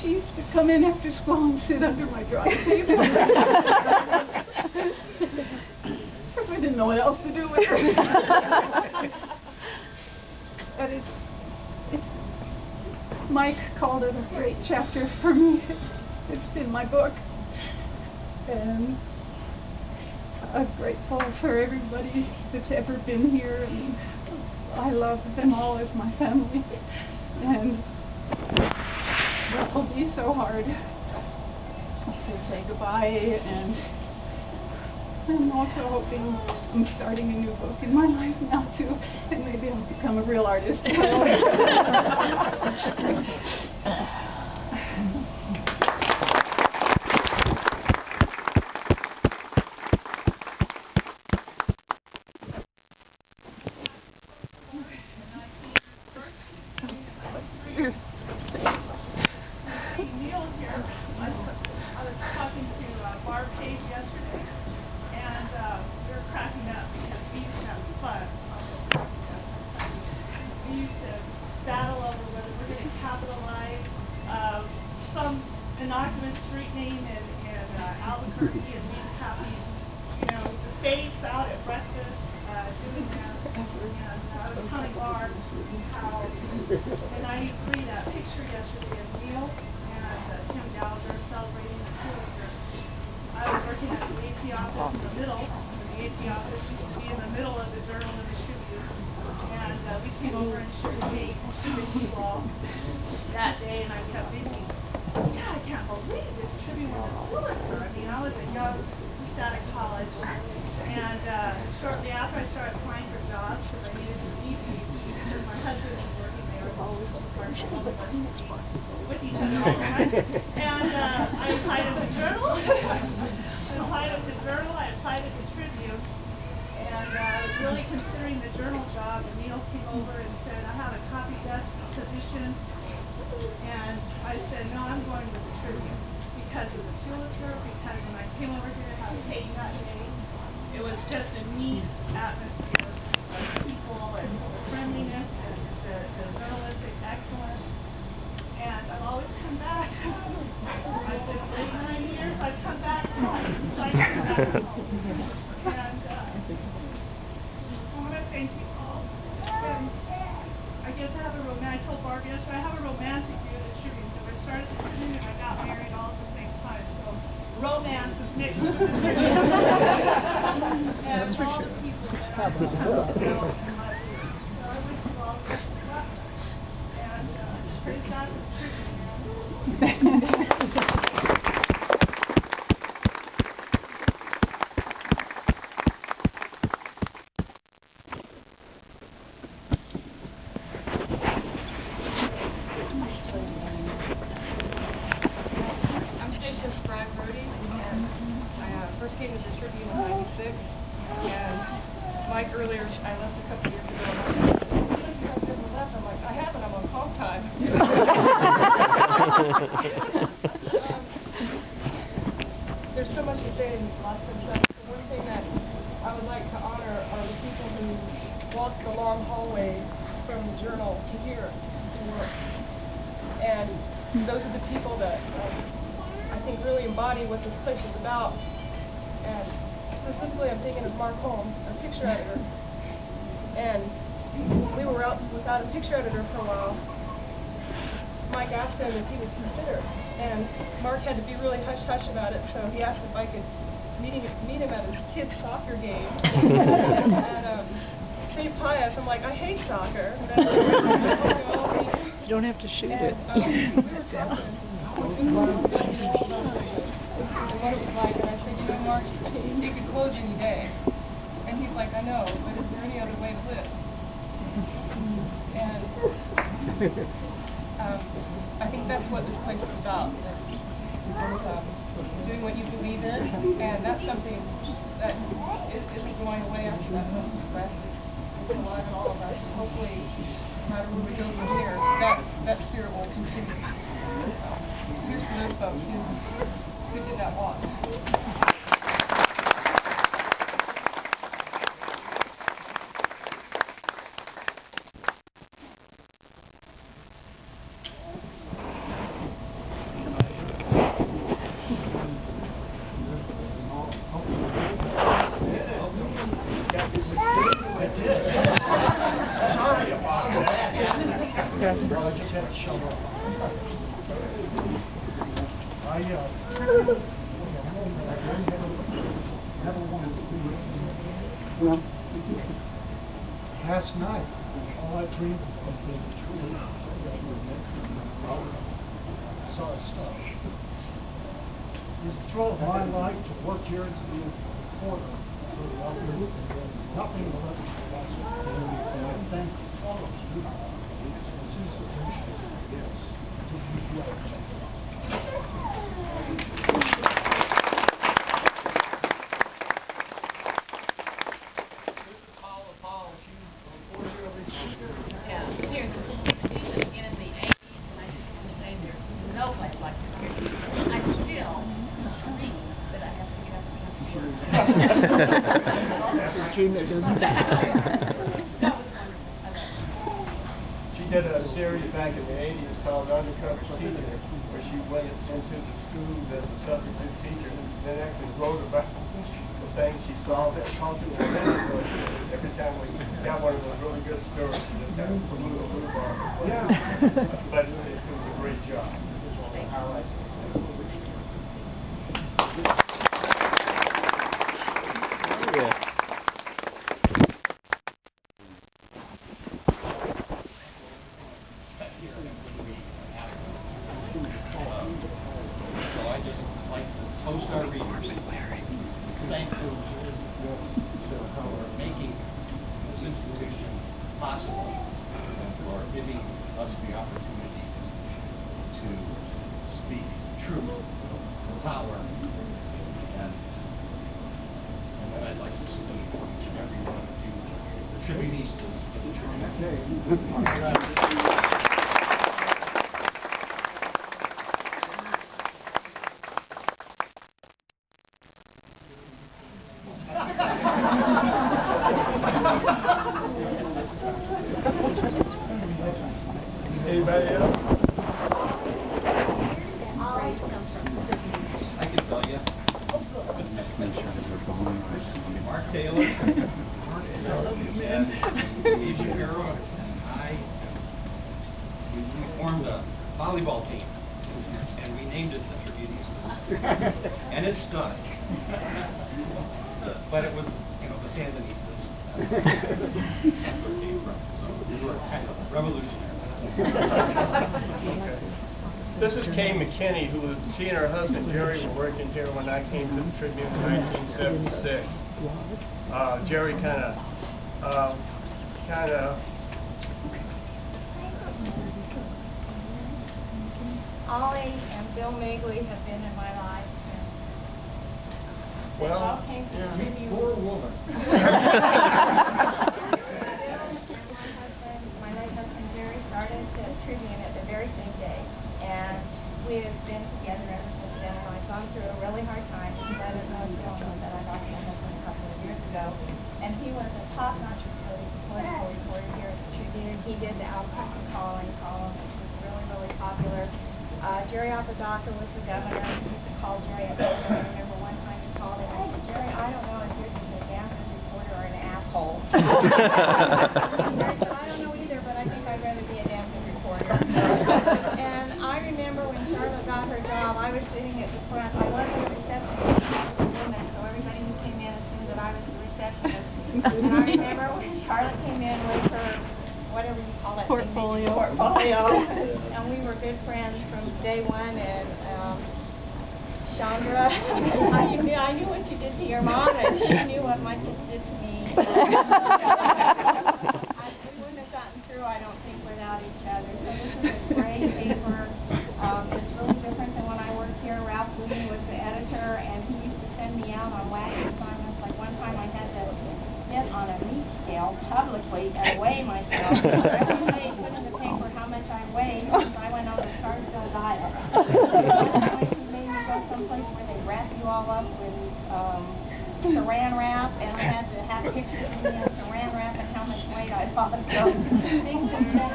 she used to come in after school and sit under my drawing table. I didn't know what else to do with her. But Mike called it a great chapter for me. It's been my book. And I'm grateful for everybody that's ever been here, and I love them all as my family. And this will be so hard to say goodbye, and I'm also hoping I'm starting a new book in my life now too, and maybe I'll become a real artist. Some innocuous street name in Albuquerque and being happy, you know, the States out at breakfast doing that. And I was telling Barb how in '93 that picture yesterday of Neil and Tim Gallagher celebrating the Pulitzer. I was working at the AP office in the middle. The AP office used to be in the middle of the Journal and the Tribune. And we came over and shared a date with you all that day, and I kept thinking, yeah, I can't believe this Tribune was a Pulitzer. I mean, I was a young, just out of college, and shortly after I started applying for jobs because I needed to leave because my husband was working there. Always with each other all the time. And I applied at the Journal. I applied at the Tribune. And I was really considering the Journal job, and Neil came over and said, I have a copy desk position. And I said, no, I'm going with the Tribune because of the Pulitzer, because when I came over here to have Kate that day, it was just a neat atmosphere of people and the friendliness and the journalistic excellence. And I've always come back. I've been 39 years, I've come back twice. So I come back home. And I want to thank you all. And I guess I told Barb yesterday, I have a romantic view of the Tribune. So I started the Tribune and I got married all at the same time. So romance is mixed with the Tribune. And all the people that I've come to know in my life. So I wish you all good luck. And praise God for the Tribune, man. First came to the Tribune in '96, and Mike earlier, I left a couple years ago, and I'm like, I haven't, I'm on comp time. There's so much to say and lots of stuff. The one thing that I would like to honor are the people who walked the long hallway from the Journal to here to work. And those are the people that I think really embody what this place is about. And specifically, I'm thinking of Mark Holm, our picture editor. And we were out without a picture editor for a while. Mike asked him if he would consider, and Mark had to be really hush-hush about it, so he asked if I could meet him at his kid's soccer game. And pretty pious, I'm like, I hate soccer. You don't have to shoot it. We were talking. And what it was like, and I said, you know, Mark, you could close any day. And he's like, I know, but is there any other way to live? And I think that's what this place is about. Doing what you believe in, and that's something that isn't going away after that hope is rested. It's alive in all of us. Hopefully, no matter where we go from here, that spirit will continue. So, here's to those folks who did that walk. never wanted to be. Well, last night, all I dreamed of was the tree that would make me saw it stop. It's the thrill of my life to work here and to be a reporter for the Albuquerque Tribune. Nothing but and I thank all of you, this institution, to be blessed. She did a series back in the 80s called Undercover Teacher, where she went into the schools as a substitute teacher and then actually wrote about the things she saw that culture was in. Every time we got one of those really good stories, she just kind of blew the roof off. Yeah. But it was a great job. Highlights. So I just like to toast our readers, thank you for making this institution possible and for giving us the opportunity to speak truth, power, and then I'd like to salute each and every one of you, the Tribunistas of the Tribune. Anybody else? I can tell you. Mark Taylor, and Asian Bureau, and we formed a volleyball team, and we named it the Tribunistas, and it stuck. But it was, the Sandinistas. That's where it came from. So we were kind of revolutionary. Okay. This is Kay McKinney, she and her husband Jerry were working here when I came to the Tribune in 1976. Jerry kind of Ollie and Bill Magley have been in my life. And all came to the Tribune. Poor woman. My late husband Jerry started the Tribune at the very same day, and we have been together ever since then. And I've gone through a really hard time. I don't know if you all know that I lost my husband a couple of years ago, and he was a top-notch political reporter here at the Tribune. He did the Albuquerque column, which was really, really popular. Jerry Apodaca was the governor. He used to call Jerry up. I remember one time he called him and said, "Jerry, I don't know if you're just a damn good reporter or an asshole." Jerry said, "I don't know either, but I think I'd rather be a damn good reporter." And I remember when Charlotte got her job, I was sitting at the front. I wasn't a receptionist, I was a woman, so everybody who came in assumed that I was the receptionist. And I remember when Charlotte came in with her, whatever you call that Portfolio. And we were good friends from day one. And Chandra, I knew what you did to your mom, and she knew what my kids did to me. We wouldn't have gotten through, I don't think, without each other. So this is a great paper. It's really different than when I worked here. Ralph Boone was the editor, and he used to send me out on wagon assignments. Like one time I had to sit on a meat scale publicly and weigh myself. Every day put in the paper how much I weighed because I went on a Starkville diet. He made me go someplace where they wrap you all up with saran wrap, and I had to have pictures of me in saran wrap and how much weight I lost. So things have changed.